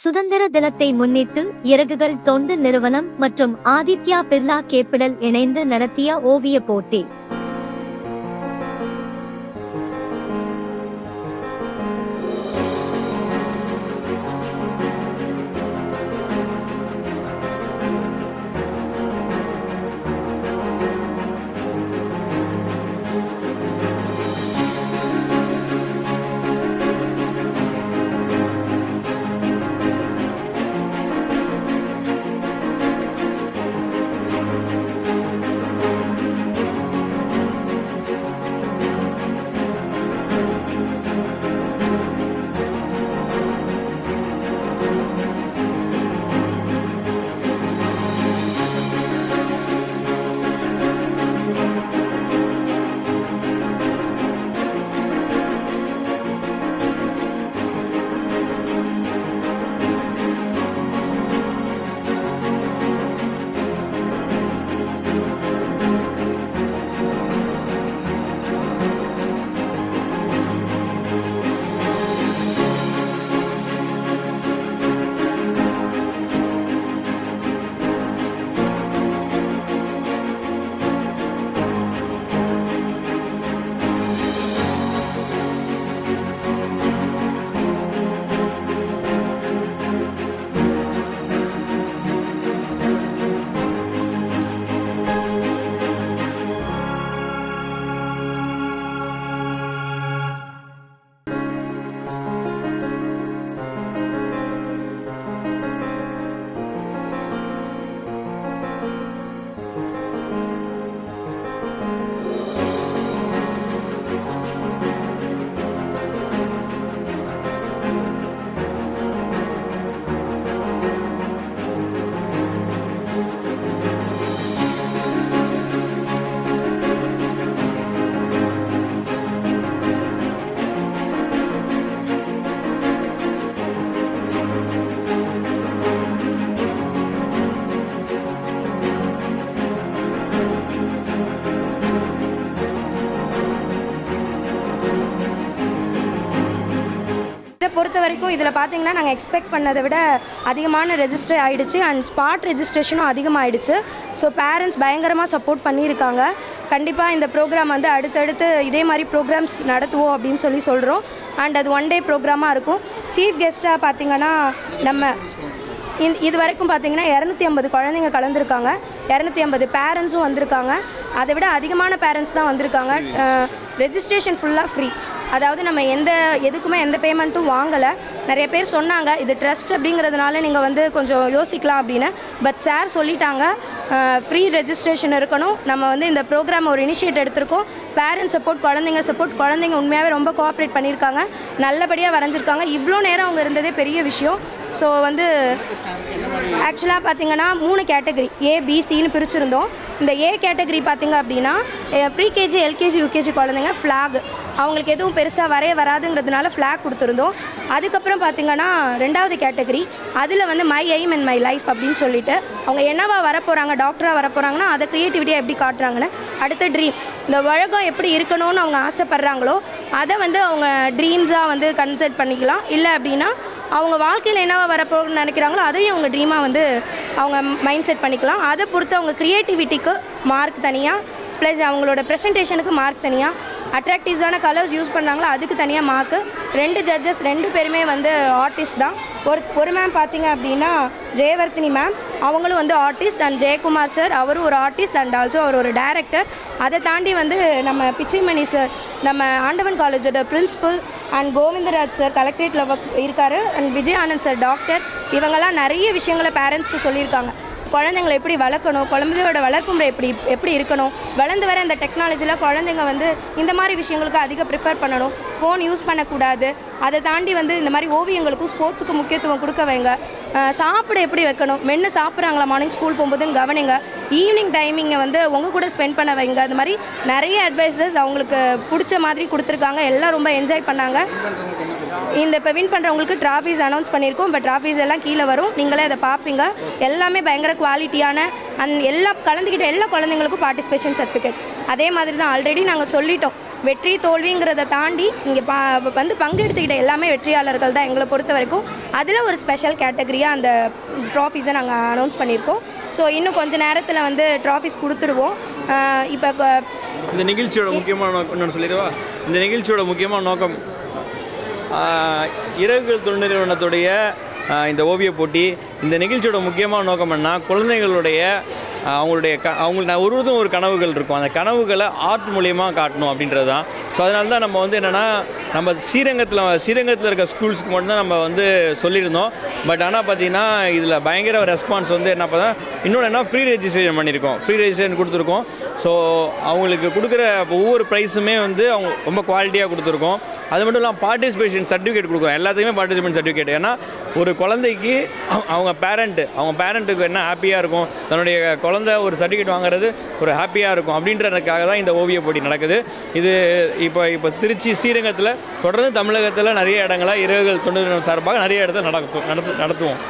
சுதந்திர தினத்தை முன்னிட்டு இறகுகள் தொண்டு நிறுவனம் மற்றும் ஆதித்யா பிர்லா கேப்பிடல் இணைந்து நடத்திய ஓவிய போட்டி. பொறுத்த வரைக்கும் இதில் பார்த்தீங்கன்னா நாங்கள் எக்ஸ்பெக்ட் பண்ணதை விட அதிகமான ரெஜிஸ்டர் ஆகிடுச்சு அண்ட் ஸ்பாட் ரெஜிஸ்ட்ரேஷனும் அதிகமாகிடுச்சு. ஸோ பேரண்ட்ஸ் பயங்கரமாக சப்போர்ட் பண்ணியிருக்காங்க. கண்டிப்பாக இந்த ப்ரோக்ராம் வந்து அடுத்தடுத்து இதே மாதிரி ப்ரோக்ராம்ஸ் நடத்துவோம் அப்படின்னு சொல்கிறோம். அண்ட் அது ஒன் டே ப்ரோக்ராமாக இருக்கும். சீஃப் கெஸ்ட்டாக பார்த்திங்கன்னா நம்ம இது வரைக்கும் பார்த்திங்கன்னா 250 குழந்தைங்க கலந்துருக்காங்க. 250 பேரண்ட்ஸும் வந்திருக்காங்க. அதை விட அதிகமான பேரண்ட்ஸ் தான் வந்திருக்காங்க. ரெஜிஸ்ட்ரேஷன் ஃபுல்லாக ஃப்ரீ. அதாவது நம்ம எதுக்குமே எந்த பேமெண்ட்டும் வாங்கலை. நிறைய பேர் சொன்னாங்க இது ட்ரஸ்ட் அப்படிங்கிறதுனால நீங்கள் வந்து கொஞ்சம் யோசிக்கலாம் அப்படின்னு. பட் சார் சொல்லிட்டாங்க ஃப்ரீ ரெஜிஸ்ட்ரேஷன் இருக்கணும். நம்ம வந்து இந்த ப்ரோக்ராம் ஒரு இனிஷியேட் எடுத்திருக்கோம். பேரண்ட்ஸ் சப்போர்ட், குழந்தைங்க சப்போர்ட். குழந்தைங்க உண்மையாகவே ரொம்ப கோஆப்ரேட் பண்ணியிருக்காங்க. நல்லபடியாக வரைஞ்சிருக்காங்க. இவ்வளோ நேரம் அவங்க இருந்ததே பெரிய விஷயம். ஸோ வந்து ஆக்சுவலாக பார்த்திங்கன்னா 3 கேட்டகரி ஏபிசின்னு பிரிச்சுருந்தோம். இந்த ஏ கேட்டகரி பார்த்திங்க அப்படின்னா ப்ரீகேஜி, எல்கேஜி, யூகேஜி குழந்தைங்க ஃப்ளாக் அவங்களுக்கு எதுவும் பெருசாக வராதுங்கிறதுனால ஃப்ளாக் கொடுத்துருந்தோம். அதுக்கப்புறம் பார்த்திங்கன்னா 2வது கேட்டகரி அதில் வந்து my aim and my life அப்படின்னு சொல்லிட்டு அவங்க என்னவா வரப்போகிறாங்க, டாக்டராக வரப்போகிறாங்கன்னா அதை க்ரியேட்டிவிட்டியாக எப்படி காட்டுறாங்கன்னு. அடுத்த ட்ரீம், இந்த உலகம் எப்படி இருக்கணும்னு அவங்க ஆசைப்பட்றாங்களோ அதை வந்து அவங்க ட்ரீம்ஸாக வந்து கன்சிடர் பண்ணிக்கலாம். இல்லை அப்படின்னா அவங்க வாழ்க்கையில் என்னவா வரப்போன்னு நினைக்கிறாங்களோ அதையும் அவங்க ட்ரீமாக வந்து அவங்க மைண்ட் செட் பண்ணிக்கலாம். அதை பொறுத்து அவங்க க்ரியேட்டிவிட்டிக்கு மார்க் தனியாக, ப்ளஸ் அவங்களோட ப்ரெசன்டேஷனுக்கு மார்க் தனியாக, அட்ராக்டிவ்ஸான கலர்ஸ் யூஸ் பண்ணாங்களோ அதுக்கு தனியாக மார்க்கு. 2 ஜட்ஜஸ் 2 பேருமே வந்து ஆர்டிஸ்ட் தான். ஒரு மேம் பார்த்திங்க அப்படின்னா ஜெயவர்த்தினி மேம், அவங்களும் வந்து ஆர்டிஸ்ட். அண்ட் ஜெயக்குமார் சார், அவரும் ஒரு ஆர்டிஸ்ட் அண்ட் ஆல்சோ அவர் ஒரு டைரக்டர். அதை தாண்டி வந்து நம்ம பிச்சைமணி சார், நம்ம ஆண்டவன் காலேஜோட பிரின்சிபல், அண்ட் கோவிந்தராஜ் சார் கலெக்டரேட்டில் இருக்கார். And Vijay Anand sir doctor. இவங்கெல்லாம் நிறைய விஷயங்களை பேரண்ட்ஸ்க்கு சொல்லியிருக்காங்க. குழந்தைங்களை எப்படி வளர்க்கணும், குழந்தையோட வளர்ப்பு முறை எப்படி இருக்கணும், வளர்ந்து வர இந்த டெக்னாலஜியில் குழந்தைங்க வந்து இந்த மாதிரி விஷயங்களுக்கு அதிக ப்ரிஃபர் பண்ணணும், ஃபோன் யூஸ் பண்ணக்கூடாது. அதை தாண்டி வந்து இந்த மாதிரி ஓவியங்களுக்கும் ஸ்போர்ட்ஸுக்கு முக்கியத்துவம் கொடுக்க வைங்க. சாப்பிட எப்படி வைக்கணும், மென்று சாப்பிட்றாங்களா மார்னிங் ஸ்கூல் போகும்போதுன்னு கவனிங்க. ஈவினிங் டைமிங்கை வந்து உங்கள் கூட ஸ்பெண்ட் பண்ண வைங்க. அது மாதிரி நிறைய அட்வைசஸ் அவங்களுக்கு பிடிச்ச மாதிரி கொடுத்துருக்காங்க. எல்லாம் ரொம்ப என்ஜாய் பண்ணாங்க. இந்த இப்போ வின் பண்ணுறவங்களுக்கு ட்ராஃபீஸ் அனௌன்ஸ் பண்ணியிருக்கோம். இப்போ ட்ராஃபீஸ் எல்லாம் கீழே வரும், நீங்களே அதை பார்ப்பீங்க. எல்லாமே பயங்கர குவாலிட்டியான அண்ட் கலந்துக்கிட்ட எல்லா குழந்தைங்களுக்கும் பார்ட்டிசிபேஷன் சர்டிஃபிகேட். அதே மாதிரி தான் ஆல்ரெடி நாங்கள் சொல்லிட்டோம். வெற்றி தோல்விங்கிறத தாண்டி இங்கே வந்து பங்கெடுத்துக்கிட்ட எல்லாமே வெற்றியாளர்கள் தான் எங்களை பொறுத்த வரைக்கும். அதில் ஒரு ஸ்பெஷல் கேட்டகரியாக அந்த ட்ராஃபீஸை நாங்கள் அனௌன்ஸ் பண்ணியிருக்கோம். ஸோ இன்னும் கொஞ்சம் நேரத்தில் வந்து ட்ராஃபீஸ் கொடுத்துருவோம். இப்போ இந்த நிகழ்ச்சியோட முக்கியமான நோக்கம் நான் சொல்லிடுவா. இந்த நிகழ்ச்சியோட முக்கியமான நோக்கம் இறகுகள் தொண்டு நிறுவனத்துடைய இந்த ஓவியப் போட்டி. இந்த நிகழ்ச்சியோட முக்கியமான நோக்கம் என்ன, குழந்தைகளுடைய அவங்களுக்கு ஒருவரும் ஒரு கனவுகள் இருக்கும், அந்த கனவுகளை ஆர்ட் மூலியமாக காட்டணும் அப்படின்றது தான். ஸோ அதனால தான் நம்ம வந்து என்னென்னா நம்ம ஸ்ரீரங்கத்தில் இருக்க ஸ்கூல்ஸ்க்கு மட்டும்தான் நம்ம வந்து சொல்லியிருந்தோம். பட் ஆனால் பார்த்திங்கன்னா இதில் பயங்கர ரெஸ்பான்ஸ் வந்து என்ன பார்த்தா இன்னொன்று என்ன ஃப்ரீ ரெஜிஸ்ட்ரேஷன் பண்ணியிருக்கோம், ஃப்ரீ ரெஜிஸ்ட்ரேஷன் கொடுத்துருக்கோம். ஸோ அவங்களுக்கு கொடுக்குற ஒவ்வொரு ப்ரைஸுமே வந்து அவங்க ரொம்ப குவாலிட்டியாக கொடுத்துருக்கோம். அது மட்டும் இல்லாமல் பார்ட்டிசிபேஷன் சர்டிஃபிகேட் கொடுக்கும், எல்லாத்துக்குமே பார்ட்டிசிபேஷன் சர்டிஃபிகேட். ஏன்னா ஒரு குழந்தைக்கு அவங்க பேரண்ட்டுக்கு என்ன ஹாப்பியாக இருக்கும், தன்னுடைய குழந்தை ஒரு சர்டிஃபிகேட் வாங்குறது ஒரு ஹாப்பியாக இருக்கும் அப்படின்றதுக்காக தான் இந்த ஓவிய போட்டி நடக்குது. இது இப்போ திருச்சி ஸ்ரீரங்கத்தில் தொடர்ந்து தமிழகத்தில் நிறைய இடங்களில் இறகுகள் தொண்டு நிறுவனம் சார்பாக நிறைய இடத்துல நடத்துவோம்.